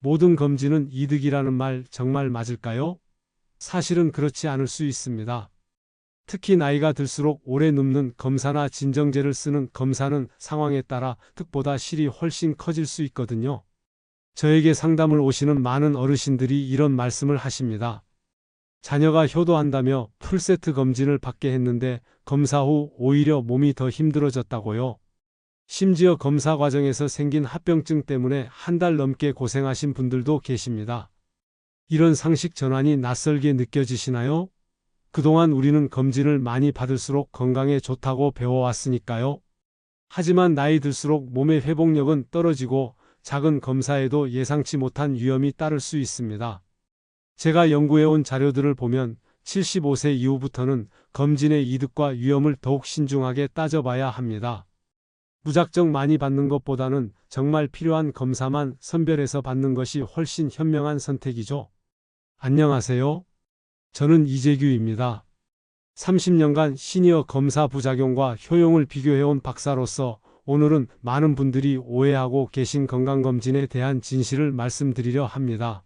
모든 검진은 이득이라는 말 정말 맞을까요? 사실은 그렇지 않을 수 있습니다. 특히 나이가 들수록 오래 눕는 검사나 진정제를 쓰는 검사는 상황에 따라 득보다 실이 훨씬 커질 수 있거든요. 저에게 상담을 오시는 많은 어르신들이 이런 말씀을 하십니다. 자녀가 효도한다며 풀세트 검진을 받게 했는데 검사 후 오히려 몸이 더 힘들어졌다고요. 심지어 검사 과정에서 생긴 합병증 때문에 한 달 넘게 고생하신 분들도 계십니다. 이런 상식 전환이 낯설게 느껴지시나요? 그동안 우리는 검진을 많이 받을수록 건강에 좋다고 배워왔으니까요. 하지만 나이 들수록 몸의 회복력은 떨어지고 작은 검사에도 예상치 못한 위험이 따를 수 있습니다. 제가 연구해온 자료들을 보면 75세 이후부터는 검진의 이득과 위험을 더욱 신중하게 따져봐야 합니다. 무작정 많이 받는 것보다는 정말 필요한 검사만 선별해서 받는 것이 훨씬 현명한 선택이죠. 안녕하세요. 저는 이재규입니다. 30년간 시니어 검사 부작용과 효용을 비교해온 박사로서 오늘은 많은 분들이 오해하고 계신 건강검진에 대한 진실을 말씀드리려 합니다.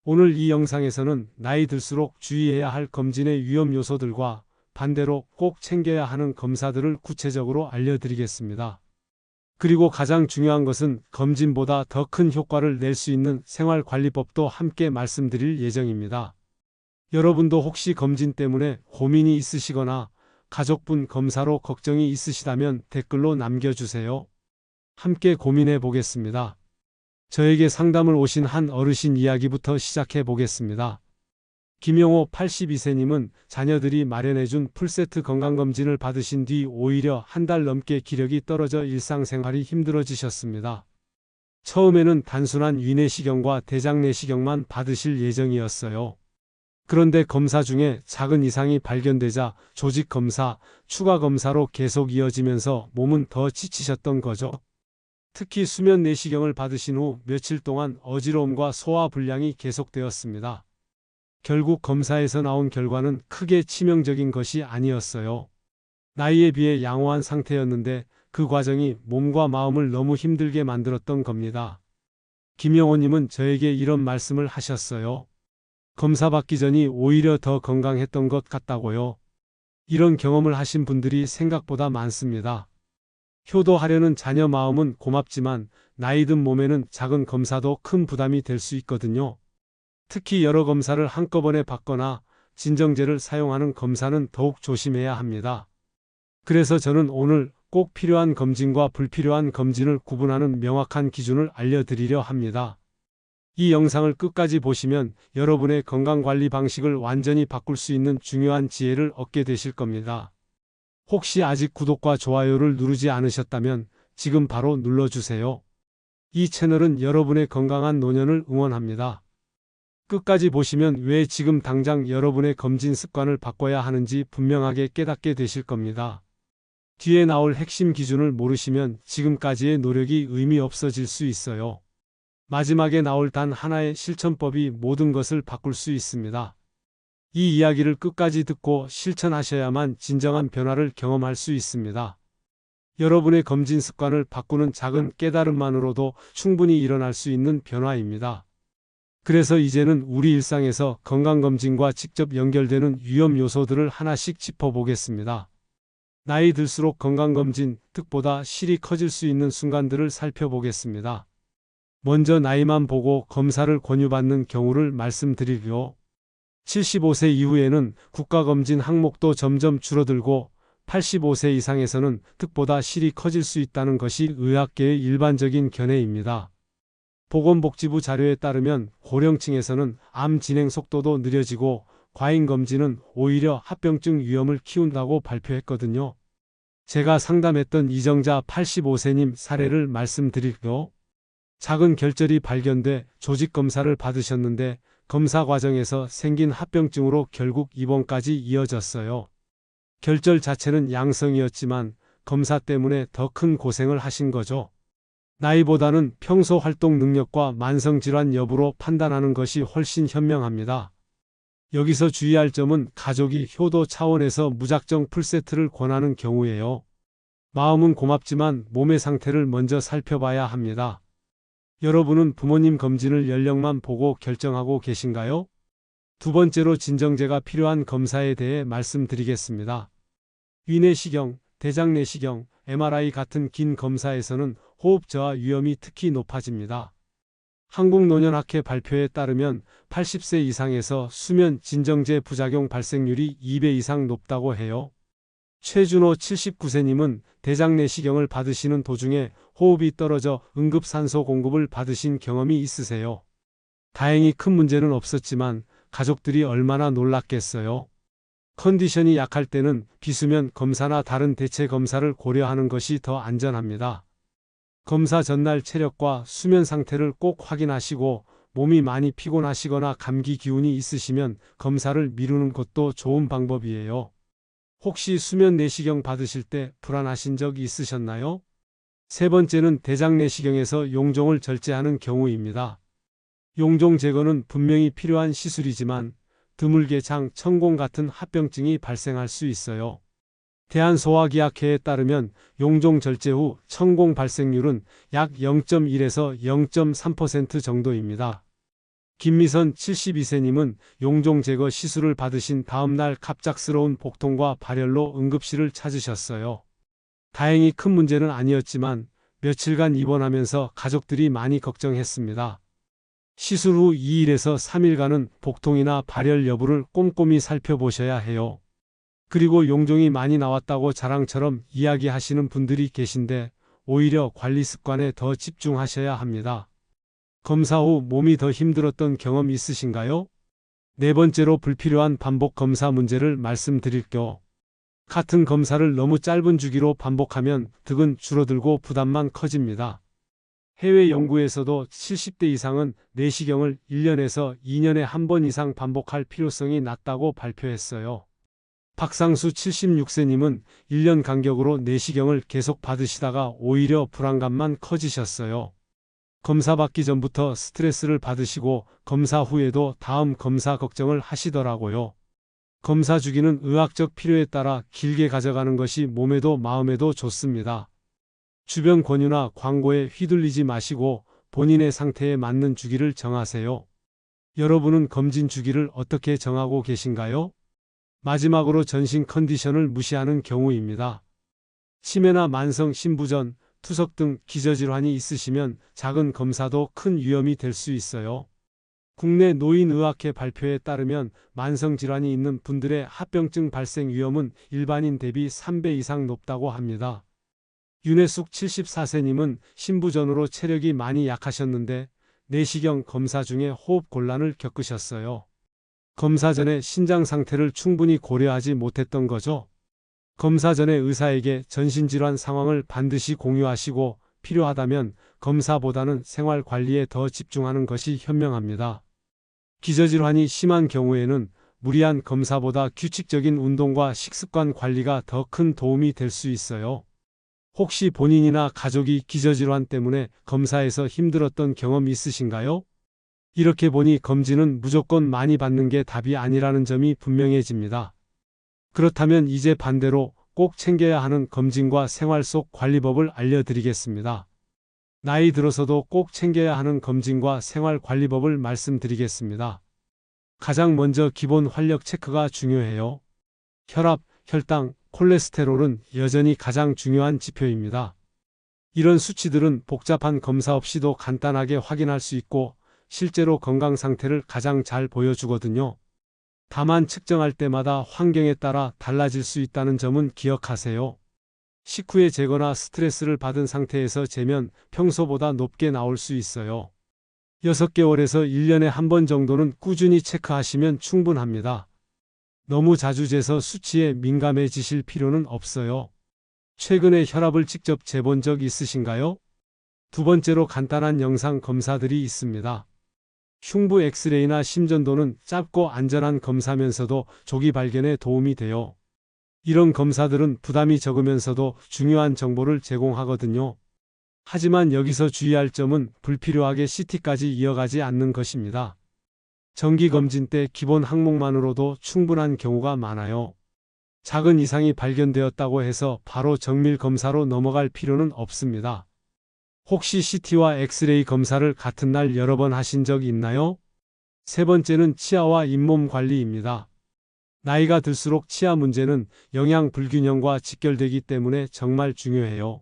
오늘 이 영상에서는 나이 들수록 주의해야 할 검진의 위험 요소들과 반대로 꼭 챙겨야 하는 검사들을 구체적으로 알려드리겠습니다. 그리고 가장 중요한 것은 검진보다 더 큰 효과를 낼 수 있는 생활관리법도 함께 말씀드릴 예정입니다. 여러분도 혹시 검진 때문에 고민이 있으시거나 가족분 검사로 걱정이 있으시다면 댓글로 남겨주세요. 함께 고민해 보겠습니다. 저에게 상담을 오신 한 어르신 이야기부터 시작해 보겠습니다. 김영호 82세님은 자녀들이 마련해준 풀세트 건강검진을 받으신 뒤 오히려 한 달 넘게 기력이 떨어져 일상생활이 힘들어지셨습니다. 처음에는 단순한 위내시경과 대장내시경만 받으실 예정이었어요. 그런데 검사 중에 작은 이상이 발견되자 조직검사, 추가검사로 계속 이어지면서 몸은 더 지치셨던 거죠. 특히 수면 내시경을 받으신 후 며칠 동안 어지러움과 소화불량이 계속되었습니다. 결국 검사에서 나온 결과는 크게 치명적인 것이 아니었어요. 나이에 비해 양호한 상태였는데 그 과정이 몸과 마음을 너무 힘들게 만들었던 겁니다. 김영호님은 저에게 이런 말씀을 하셨어요. 검사 받기 전이 오히려 더 건강했던 것 같다고요. 이런 경험을 하신 분들이 생각보다 많습니다. 효도하려는 자녀 마음은 고맙지만 나이 든 몸에는 작은 검사도 큰 부담이 될 수 있거든요. 특히 여러 검사를 한꺼번에 받거나 진정제를 사용하는 검사는 더욱 조심해야 합니다. 그래서 저는 오늘 꼭 필요한 검진과 불필요한 검진을 구분하는 명확한 기준을 알려드리려 합니다. 이 영상을 끝까지 보시면 여러분의 건강관리 방식을 완전히 바꿀 수 있는 중요한 지혜를 얻게 되실 겁니다. 혹시 아직 구독과 좋아요를 누르지 않으셨다면 지금 바로 눌러주세요. 이 채널은 여러분의 건강한 노년을 응원합니다. 끝까지 보시면 왜 지금 당장 여러분의 검진 습관을 바꿔야 하는지 분명하게 깨닫게 되실 겁니다. 뒤에 나올 핵심 기준을 모르시면 지금까지의 노력이 의미 없어질 수 있어요. 마지막에 나올 단 하나의 실천법이 모든 것을 바꿀 수 있습니다. 이 이야기를 끝까지 듣고 실천하셔야만 진정한 변화를 경험할 수 있습니다. 여러분의 검진 습관을 바꾸는 작은 깨달음만으로도 충분히 일어날 수 있는 변화입니다. 그래서 이제는 우리 일상에서 건강검진과 직접 연결되는 위험 요소들을 하나씩 짚어보겠습니다. 나이 들수록 건강검진, 득보다 실이 커질 수 있는 순간들을 살펴보겠습니다. 먼저 나이만 보고 검사를 권유받는 경우를 말씀드리고요. 75세 이후에는 국가검진 항목도 점점 줄어들고 85세 이상에서는 득보다 실이 커질 수 있다는 것이 의학계의 일반적인 견해입니다. 보건복지부 자료에 따르면 고령층에서는 암 진행 속도도 느려지고 과잉검진은 오히려 합병증 위험을 키운다고 발표했거든요. 제가 상담했던 이정자 85세님 사례를 말씀드릴게요. 작은 결절이 발견돼 조직검사를 받으셨는데 검사 과정에서 생긴 합병증으로 결국 입원까지 이어졌어요. 결절 자체는 양성이었지만 검사 때문에 더 큰 고생을 하신 거죠. 나이보다는 평소 활동 능력과 만성질환 여부로 판단하는 것이 훨씬 현명합니다. 여기서 주의할 점은 가족이 효도 차원에서 무작정 풀세트를 권하는 경우예요. 마음은 고맙지만 몸의 상태를 먼저 살펴봐야 합니다. 여러분은 부모님 검진을 연령만 보고 결정하고 계신가요? 두 번째로 진정제가 필요한 검사에 대해 말씀드리겠습니다. 위내시경, 대장내시경, MRI 같은 긴 검사에서는 호흡 저하 위험이 특히 높아집니다. 한국노년학회 발표에 따르면 80세 이상에서 수면 진정제 부작용 발생률이 2배 이상 높다고 해요. 최준호 79세님은 대장내시경을 받으시는 도중에 호흡이 떨어져 응급산소 공급을 받으신 경험이 있으세요? 다행히 큰 문제는 없었지만 가족들이 얼마나 놀랐겠어요. 컨디션이 약할 때는 비수면 검사나 다른 대체 검사를 고려하는 것이 더 안전합니다. 검사 전날 체력과 수면 상태를 꼭 확인하시고 몸이 많이 피곤하시거나 감기 기운이 있으시면 검사를 미루는 것도 좋은 방법이에요. 혹시 수면 내시경 받으실 때 불안하신 적 있으셨나요? 세 번째는 대장 내시경에서 용종을 절제하는 경우입니다. 용종 제거는 분명히 필요한 시술이지만 드물게 장, 천공 같은 합병증이 발생할 수 있어요. 대한소화기학회에 따르면 용종 절제 후 천공 발생률은 약 0.1에서 0.3% 정도입니다. 김미선 72세님은 용종 제거 시술을 받으신 다음 날 갑작스러운 복통과 발열로 응급실을 찾으셨어요. 다행히 큰 문제는 아니었지만 며칠간 입원하면서 가족들이 많이 걱정했습니다. 시술 후 2일에서 3일간은 복통이나 발열 여부를 꼼꼼히 살펴보셔야 해요. 그리고 용종이 많이 나왔다고 자랑처럼 이야기하시는 분들이 계신데 오히려 관리 습관에 더 집중하셔야 합니다. 검사 후 몸이 더 힘들었던 경험 있으신가요? 네 번째로 불필요한 반복 검사 문제를 말씀드릴게요. 같은 검사를 너무 짧은 주기로 반복하면 득은 줄어들고 부담만 커집니다. 해외 연구에서도 70대 이상은 내시경을 1년에서 2년에 한 번 이상 반복할 필요성이 낮다고 발표했어요. 박상수 76세님은 1년 간격으로 내시경을 계속 받으시다가 오히려 불안감만 커지셨어요. 검사 받기 전부터 스트레스를 받으시고 검사 후에도 다음 검사 걱정을 하시더라고요. 검사 주기는 의학적 필요에 따라 길게 가져가는 것이 몸에도 마음에도 좋습니다. 주변 권유나 광고에 휘둘리지 마시고 본인의 상태에 맞는 주기를 정하세요. 여러분은 검진 주기를 어떻게 정하고 계신가요? 마지막으로 전신 컨디션을 무시하는 경우입니다. 치매나 만성 신부전, 투석 등 기저질환이 있으시면 작은 검사도 큰 위험이 될 수 있어요. 국내 노인의학회 발표에 따르면 만성질환이 있는 분들의 합병증 발생 위험은 일반인 대비 3배 이상 높다고 합니다. 윤혜숙 74세님은 신부전으로 체력이 많이 약하셨는데 내시경 검사 중에 호흡 곤란을 겪으셨어요. 검사 전에 신장 상태를 충분히 고려하지 못했던 거죠. 검사 전에 의사에게 전신질환 상황을 반드시 공유하시고 필요하다면 검사보다는 생활 관리에 더 집중하는 것이 현명합니다. 기저질환이 심한 경우에는 무리한 검사보다 규칙적인 운동과 식습관 관리가 더 큰 도움이 될 수 있어요. 혹시 본인이나 가족이 기저질환 때문에 검사에서 힘들었던 경험 있으신가요? 이렇게 보니 검진은 무조건 많이 받는 게 답이 아니라는 점이 분명해집니다. 그렇다면 이제 반대로 꼭 챙겨야 하는 검진과 생활 속 관리법을 알려드리겠습니다. 나이 들어서도 꼭 챙겨야 하는 검진과 생활 관리법을 말씀드리겠습니다. 가장 먼저 기본 활력 체크가 중요해요. 혈압, 혈당, 콜레스테롤은 여전히 가장 중요한 지표입니다. 이런 수치들은 복잡한 검사 없이도 간단하게 확인할 수 있고 실제로 건강 상태를 가장 잘 보여주거든요. 다만 측정할 때마다 환경에 따라 달라질 수 있다는 점은 기억하세요. 식후에 재거나 스트레스를 받은 상태에서 재면 평소보다 높게 나올 수 있어요. 6개월에서 1년에 한 번 정도는 꾸준히 체크하시면 충분합니다. 너무 자주 재서 수치에 민감해지실 필요는 없어요. 최근에 혈압을 직접 재본 적 있으신가요? 두 번째로 간단한 영상 검사들이 있습니다. 흉부 엑스레이나 심전도는 짧고 안전한 검사면서도 조기 발견에 도움이 돼요. 이런 검사들은 부담이 적으면서도 중요한 정보를 제공하거든요. 하지만 여기서 주의할 점은 불필요하게 CT까지 이어가지 않는 것입니다. 정기검진 때 기본 항목만으로도 충분한 경우가 많아요. 작은 이상이 발견되었다고 해서 바로 정밀 검사로 넘어갈 필요는 없습니다. 혹시 CT와 엑스레이 검사를 같은 날 여러 번 하신 적 있나요? 세 번째는 치아와 잇몸 관리입니다. 나이가 들수록 치아 문제는 영양 불균형과 직결되기 때문에 정말 중요해요.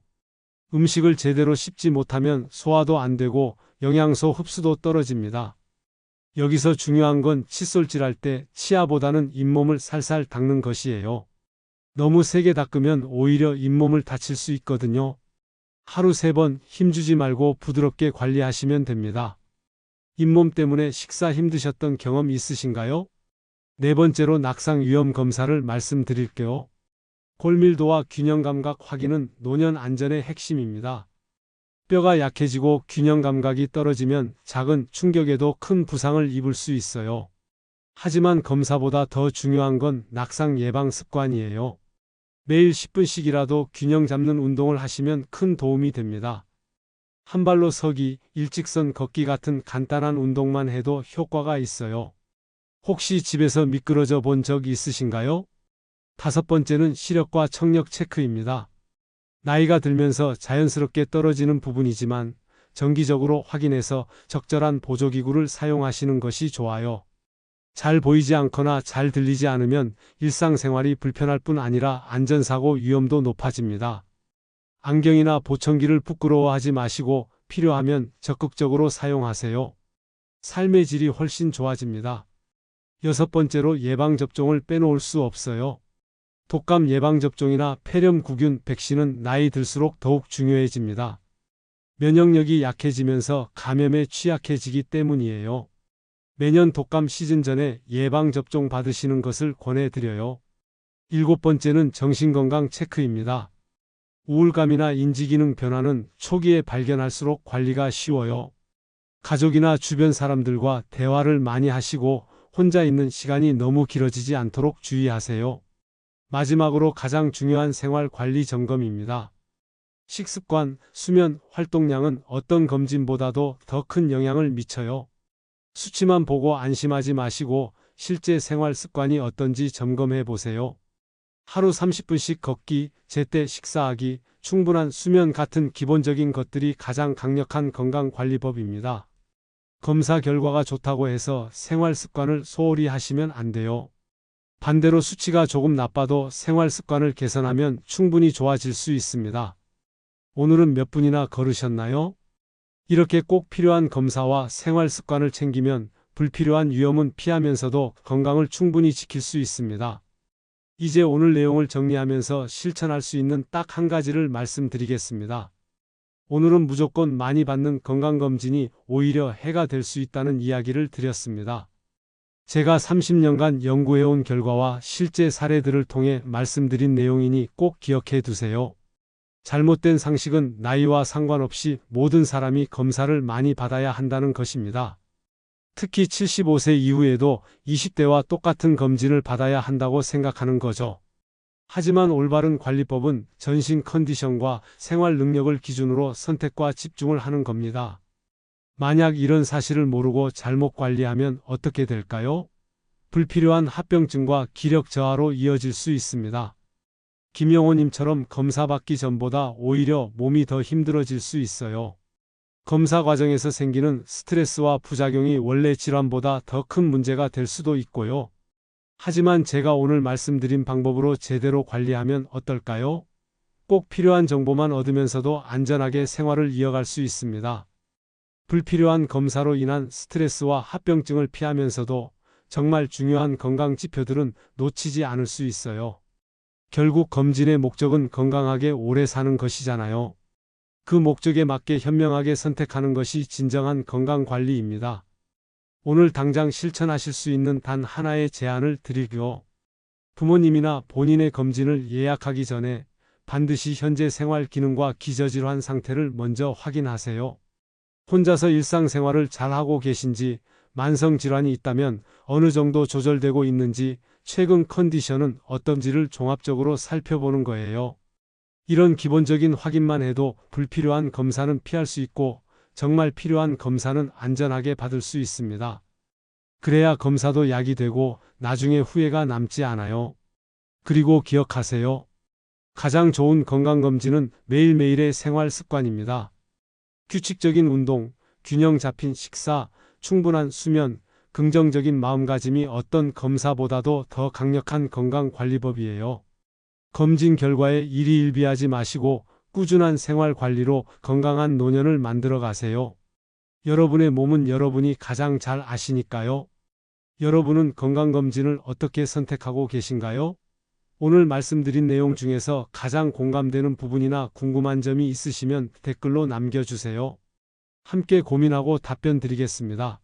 음식을 제대로 씹지 못하면 소화도 안 되고 영양소 흡수도 떨어집니다. 여기서 중요한 건 칫솔질할 때 치아보다는 잇몸을 살살 닦는 것이에요. 너무 세게 닦으면 오히려 잇몸을 다칠 수 있거든요. 하루 3번 힘주지 말고 부드럽게 관리하시면 됩니다. 잇몸 때문에 식사 힘드셨던 경험 있으신가요? 네 번째로 낙상 위험 검사를 말씀드릴게요. 골밀도와 균형 감각 확인은 노년 안전의 핵심입니다. 뼈가 약해지고 균형 감각이 떨어지면 작은 충격에도 큰 부상을 입을 수 있어요. 하지만 검사보다 더 중요한 건 낙상 예방 습관이에요. 매일 10분씩이라도 균형 잡는 운동을 하시면 큰 도움이 됩니다. 한 발로 서기, 일직선 걷기 같은 간단한 운동만 해도 효과가 있어요. 혹시 집에서 미끄러져 본 적 있으신가요? 다섯 번째는 시력과 청력 체크입니다. 나이가 들면서 자연스럽게 떨어지는 부분이지만 정기적으로 확인해서 적절한 보조기구를 사용하시는 것이 좋아요. 잘 보이지 않거나 잘 들리지 않으면 일상생활이 불편할 뿐 아니라 안전사고 위험도 높아집니다. 안경이나 보청기를 부끄러워하지 마시고 필요하면 적극적으로 사용하세요. 삶의 질이 훨씬 좋아집니다. 여섯 번째로 예방접종을 빼놓을 수 없어요. 독감 예방접종이나 폐렴구균 백신은 나이 들수록 더욱 중요해집니다. 면역력이 약해지면서 감염에 취약해지기 때문이에요. 매년 독감 시즌 전에 예방접종 받으시는 것을 권해드려요. 일곱 번째는 정신건강 체크입니다. 우울감이나 인지기능 변화는 초기에 발견할수록 관리가 쉬워요. 가족이나 주변 사람들과 대화를 많이 하시고 혼자 있는 시간이 너무 길어지지 않도록 주의하세요. 마지막으로 가장 중요한 생활 관리 점검입니다. 식습관, 수면, 활동량은 어떤 검진보다도 더 큰 영향을 미쳐요. 수치만 보고 안심하지 마시고 실제 생활 습관이 어떤지 점검해 보세요. 하루 30분씩 걷기, 제때 식사하기, 충분한 수면 같은 기본적인 것들이 가장 강력한 건강관리법입니다. 검사 결과가 좋다고 해서 생활 습관을 소홀히 하시면 안 돼요. 반대로 수치가 조금 나빠도 생활 습관을 개선하면 충분히 좋아질 수 있습니다. 오늘은 몇 분이나 걸으셨나요? 이렇게 꼭 필요한 검사와 생활 습관을 챙기면 불필요한 위험은 피하면서도 건강을 충분히 지킬 수 있습니다. 이제 오늘 내용을 정리하면서 실천할 수 있는 딱 한 가지를 말씀드리겠습니다. 오늘은 무조건 많이 받는 건강검진이 오히려 해가 될 수 있다는 이야기를 드렸습니다. 제가 30년간 연구해온 결과와 실제 사례들을 통해 말씀드린 내용이니 꼭 기억해 두세요. 잘못된 상식은 나이와 상관없이 모든 사람이 검사를 많이 받아야 한다는 것입니다. 특히 75세 이후에도 20대와 똑같은 검진을 받아야 한다고 생각하는 거죠. 하지만 올바른 관리법은 전신 컨디션과 생활 능력을 기준으로 선택과 집중을 하는 겁니다. 만약 이런 사실을 모르고 잘못 관리하면 어떻게 될까요? 불필요한 합병증과 기력 저하로 이어질 수 있습니다. 김영호님처럼 검사 받기 전보다 오히려 몸이 더 힘들어질 수 있어요. 검사 과정에서 생기는 스트레스와 부작용이 원래 질환보다 더 큰 문제가 될 수도 있고요. 하지만 제가 오늘 말씀드린 방법으로 제대로 관리하면 어떨까요? 꼭 필요한 정보만 얻으면서도 안전하게 생활을 이어갈 수 있습니다. 불필요한 검사로 인한 스트레스와 합병증을 피하면서도 정말 중요한 건강 지표들은 놓치지 않을 수 있어요. 결국 검진의 목적은 건강하게 오래 사는 것이잖아요. 그 목적에 맞게 현명하게 선택하는 것이 진정한 건강관리입니다. 오늘 당장 실천하실 수 있는 단 하나의 제안을 드리고요. 부모님이나 본인의 검진을 예약하기 전에 반드시 현재 생활 기능과 기저질환 상태를 먼저 확인하세요. 혼자서 일상생활을 잘하고 계신지, 만성질환이 있다면 어느 정도 조절되고 있는지, 최근 컨디션은 어떤지를 종합적으로 살펴보는 거예요. 이런 기본적인 확인만 해도 불필요한 검사는 피할 수 있고 정말 필요한 검사는 안전하게 받을 수 있습니다. 그래야 검사도 약이 되고 나중에 후회가 남지 않아요. 그리고 기억하세요. 가장 좋은 건강검진은 매일매일의 생활 습관입니다. 규칙적인 운동, 균형 잡힌 식사, 충분한 수면, 긍정적인 마음가짐이 어떤 검사보다도 더 강력한 건강관리법이에요. 검진 결과에 일희일비하지 마시고 꾸준한 생활 관리로 건강한 노년을 만들어 가세요. 여러분의 몸은 여러분이 가장 잘 아시니까요. 여러분은 건강검진을 어떻게 선택하고 계신가요? 오늘 말씀드린 내용 중에서 가장 공감되는 부분이나 궁금한 점이 있으시면 댓글로 남겨주세요. 함께 고민하고 답변 드리겠습니다.